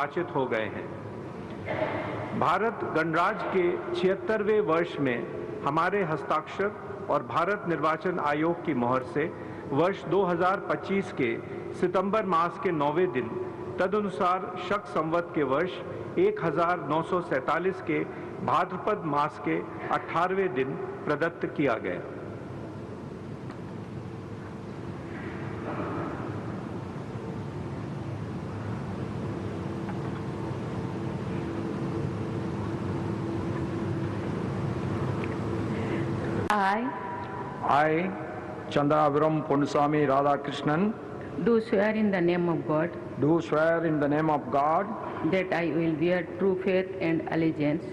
निर्वाचित हो गए हैं। भारत गणराज्य के 76वें वर्ष में हमारे हस्ताक्षर और भारत निर्वाचन आयोग की मोहर से वर्ष 2025 के सितंबर मास के 9वें दिन तदनुसार शक संवत के वर्ष 1947 के भाद्रपद मास के 18वें दिन प्रदत्त किया गया। I, Chandraviram Ponnusamy Radhakrishnan, do swear in the name of God do swear in the name of God that I will bear true faith and allegiance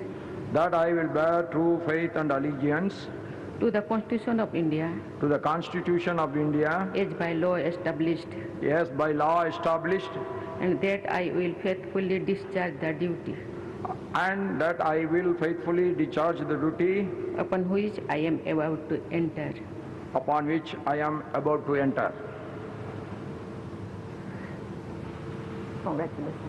that I will bear true faith and allegiance to the Constitution of India to the Constitution of India as by law established, as by law established, and that I will faithfully discharge the duty and that I will faithfully discharge the duty upon which I am about to enter. upon which I am about to enter. Congratulations.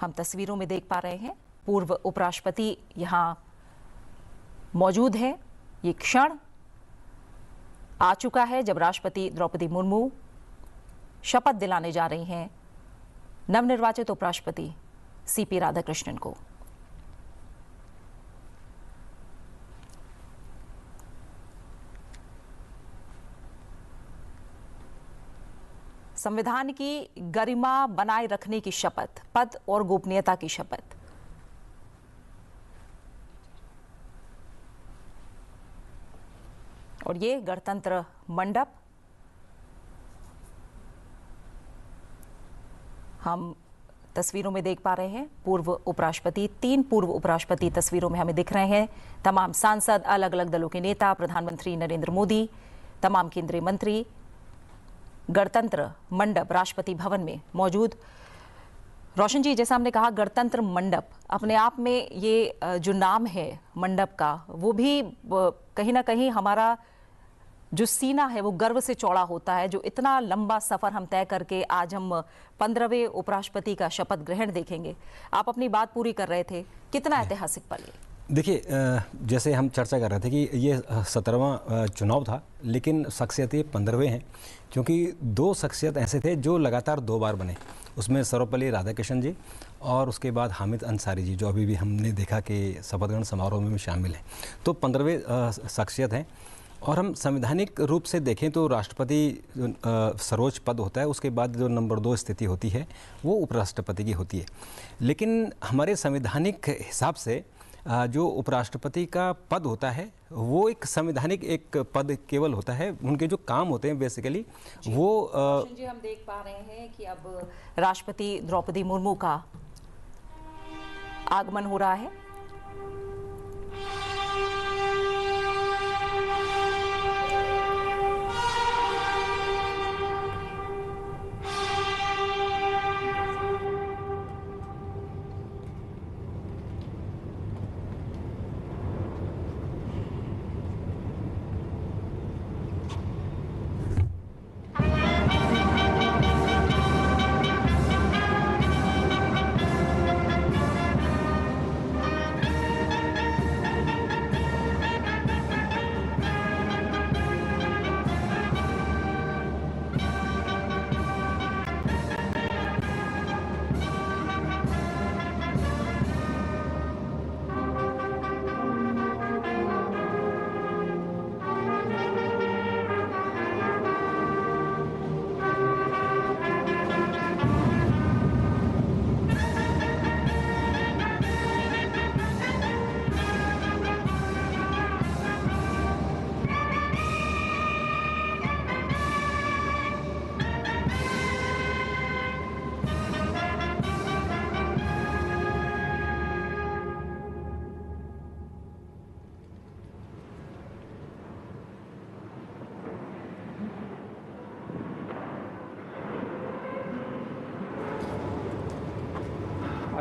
हम तस्वीरों में देख पा रहे हैं पूर्व उपराष्ट्रपति यहाँ मौजूद हैं। ये क्षण आ चुका है जब राष्ट्रपति द्रौपदी मुर्मू शपथ दिलाने जा रही हैं नवनिर्वाचित उपराष्ट्रपति सीपी राधाकृष्णन को। संविधान की गरिमा बनाए रखने की शपथ, पद और गोपनीयता की शपथ। और ये गणतंत्र मंडप, हम तस्वीरों में देख पा रहे हैं पूर्व उपराष्ट्रपति, 3 पूर्व उपराष्ट्रपति तस्वीरों में हमें दिख रहे हैं। तमाम सांसद, अलग अलग दलों के नेता, प्रधानमंत्री नरेंद्र मोदी, तमाम केंद्रीय मंत्री गणतंत्र मंडप राष्ट्रपति भवन में मौजूद। रोशन जी, जैसा हमने कहा गणतंत्र मंडप, अपने आप में ये जो नाम है मंडप का, वो भी कहीं ना कहीं हमारा जो सीना है वो गर्व से चौड़ा होता है। जो इतना लंबा सफर हम तय करके आज हम 15वें उपराष्ट्रपति का शपथ ग्रहण देखेंगे। आप अपनी बात पूरी कर रहे थे, कितना ऐतिहासिक पल है। देखिए, जैसे हम चर्चा कर रहे थे कि ये 17वां चुनाव था, लेकिन शख्सियतें 15वें हैं, क्योंकि 2 शख्सियत ऐसे थे जो लगातार 2 बार बने। उसमें सर्वपल्ली राधाकृष्णन जी और उसके बाद हामिद अंसारी जी, जो अभी भी हमने देखा कि शपथ ग्रहण समारोह में भी शामिल हैं। तो 15वें शख्सियत हैं। और हम संवैधानिक रूप से देखें तो राष्ट्रपति सर्वोच्च पद होता है, उसके बाद जो नंबर 2 स्थिति होती है वो उपराष्ट्रपति की होती है। लेकिन हमारे संवैधानिक हिसाब से जो उपराष्ट्रपति का पद होता है वो एक संवैधानिक एक पद केवल होता है। उनके जो काम होते हैं बेसिकली वो जी, हम देख पा रहे हैं कि अब राष्ट्रपति द्रौपदी मुर्मू का आगमन हो रहा है।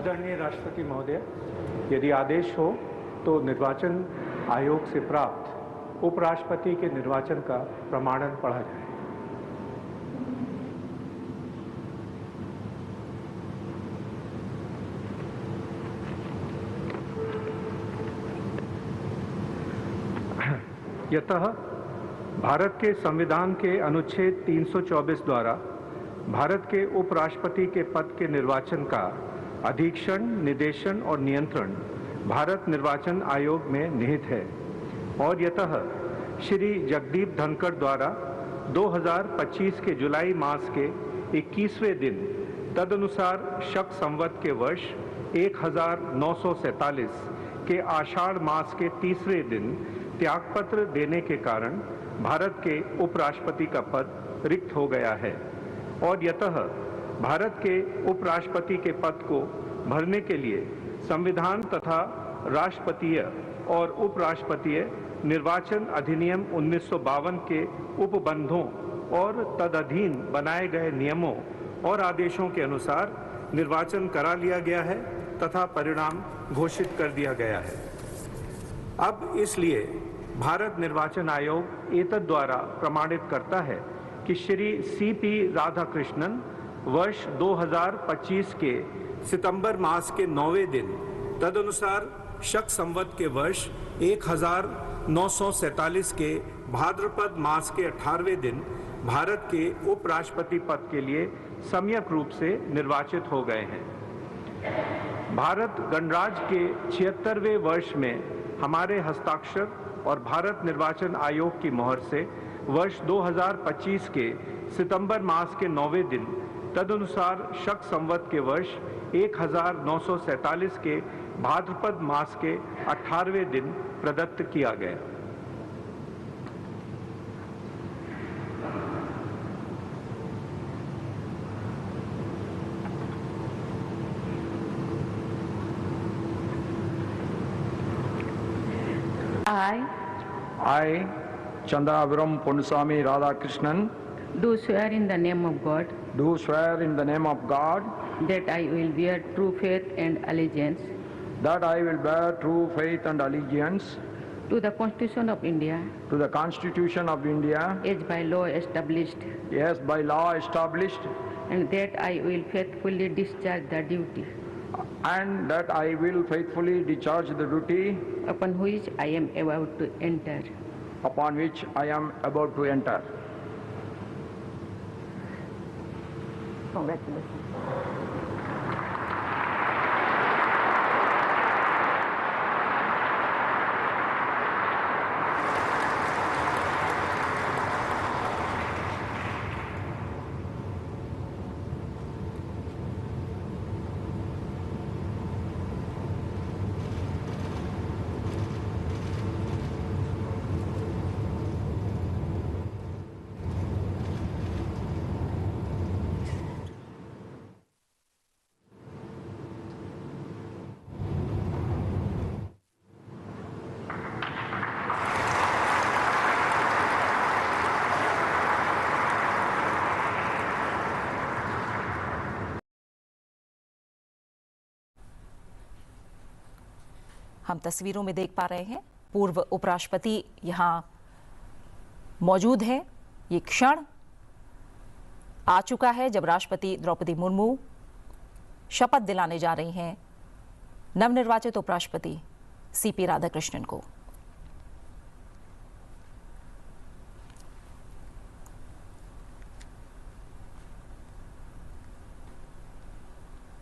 आदरणीय राष्ट्रपति महोदय, यदि आदेश हो तो निर्वाचन आयोग से प्राप्त उपराष्ट्रपति के निर्वाचन का प्रमाणन पढ़ा जाए। यतः भारत के संविधान के अनुच्छेद 324 द्वारा भारत के उपराष्ट्रपति के पद के निर्वाचन का अधीक्षण, निर्देशन और नियंत्रण भारत निर्वाचन आयोग में निहित है और यतः श्री जगदीप धनखड़ द्वारा 2025 के जुलाई मास के 21वें दिन तदनुसार शक संवत के वर्ष 1947 के आषाढ़ मास के तीसरे दिन त्यागपत्र देने के कारण भारत के उपराष्ट्रपति का पद रिक्त हो गया है और यतः भारत के उपराष्ट्रपति के पद को भरने के लिए संविधान तथा राष्ट्रपतीय और उपराष्ट्रपतीय निर्वाचन अधिनियम 1952 के उपबंधों और तदधीन बनाए गए नियमों और आदेशों के अनुसार निर्वाचन करा लिया गया है तथा परिणाम घोषित कर दिया गया है। अब इसलिए भारत निर्वाचन आयोग एतद द्वारा प्रमाणित करता है कि श्री CP राधाकृष्णन वर्ष 2025 के सितंबर मास के 9वें दिन तदनुसार शक संवत के वर्ष 1947 के भाद्रपद मास के 18वें दिन भारत के उपराष्ट्रपति पद के लिए सम्यक रूप से निर्वाचित हो गए हैं। भारत गणराज्य के 76वें वर्ष में हमारे हस्ताक्षर और भारत निर्वाचन आयोग की मोहर से वर्ष 2025 के सितंबर मास के 9वें दिन तदनुसार शक संवत के वर्ष 1947 के भाद्रपद मास के 18वें दिन प्रदत्त किया गया। I, Chandraviram Ponusami Radhakrishnan, do swear in the name of God do swear in the name of God that I will bear true faith and allegiance that I will bear true faith and allegiance to the Constitution of India to the Constitution of India as by law established, as by law established, and that I will faithfully discharge the duty and that I will faithfully discharge the duty upon which I am about to enter. upon which I am about to enter. Congratulations. हम तस्वीरों में देख पा रहे हैं पूर्व उपराष्ट्रपति यहां मौजूद है। ये क्षण आ चुका है जब राष्ट्रपति द्रौपदी मुर्मू शपथ दिलाने जा रही हैं नवनिर्वाचित उपराष्ट्रपति CP राधाकृष्णन को।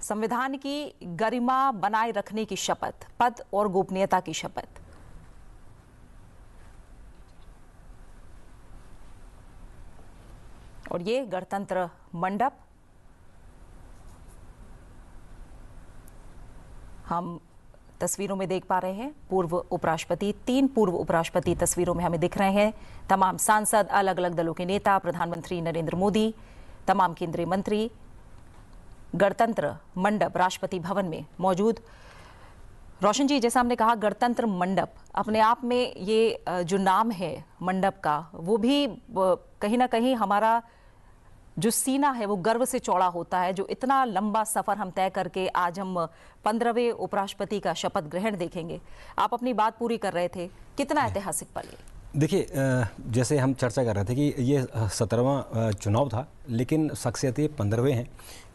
संविधान की गरिमा बनाए रखने की शपथ, पद और गोपनीयता की शपथ। और ये गणतंत्र मंडप, हम तस्वीरों में देख पा रहे हैं पूर्व उपराष्ट्रपति, 3 पूर्व उपराष्ट्रपति तस्वीरों में हमें दिख रहे हैं। तमाम सांसद, अलग अलग दलों के नेता, प्रधानमंत्री नरेंद्र मोदी, तमाम केंद्रीय मंत्री गणतंत्र मंडप राष्ट्रपति भवन में मौजूद। रोशन जी, जैसा हमने कहा गणतंत्र मंडप, अपने आप में ये जो नाम है मंडप का, वो भी कहीं ना कहीं हमारा जो सीना है वो गर्व से चौड़ा होता है, जो इतना लंबा सफर हम तय करके आज हम 15वें उपराष्ट्रपति का शपथ ग्रहण देखेंगे। आप अपनी बात पूरी कर रहे थे, कितना ऐतिहासिक पल है? देखिए, जैसे हम चर्चा कर रहे थे कि ये 17वां चुनाव था, लेकिन शख्सियत ये 15वें हैं,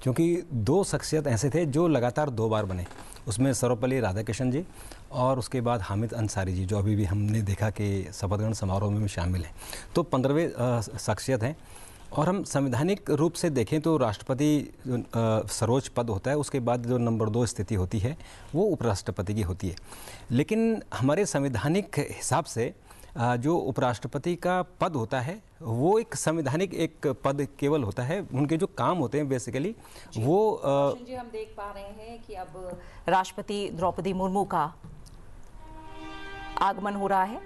क्योंकि दो शख्सियत ऐसे थे जो लगातार 2 बार बने। उसमें सर्वपल्ली राधाकृष्णन जी और उसके बाद हामिद अंसारी जी, जो अभी भी हमने देखा कि शपथ ग्रहण समारोह में भी शामिल हैं। तो 15वें शख्सियत हैं। और हम संवैधानिक रूप से देखें तो राष्ट्रपति सर्वोच्च पद होता है, उसके बाद जो नंबर 2 स्थिति होती है वो उपराष्ट्रपति की होती है। लेकिन हमारे संवैधानिक हिसाब से जो उपराष्ट्रपति का पद होता है वो एक संवैधानिक एक पद केवल होता है। उनके जो काम होते हैं बेसिकली वो जी हम देख पा रहे हैं कि अब राष्ट्रपति द्रौपदी मुर्मू का आगमन हो रहा है।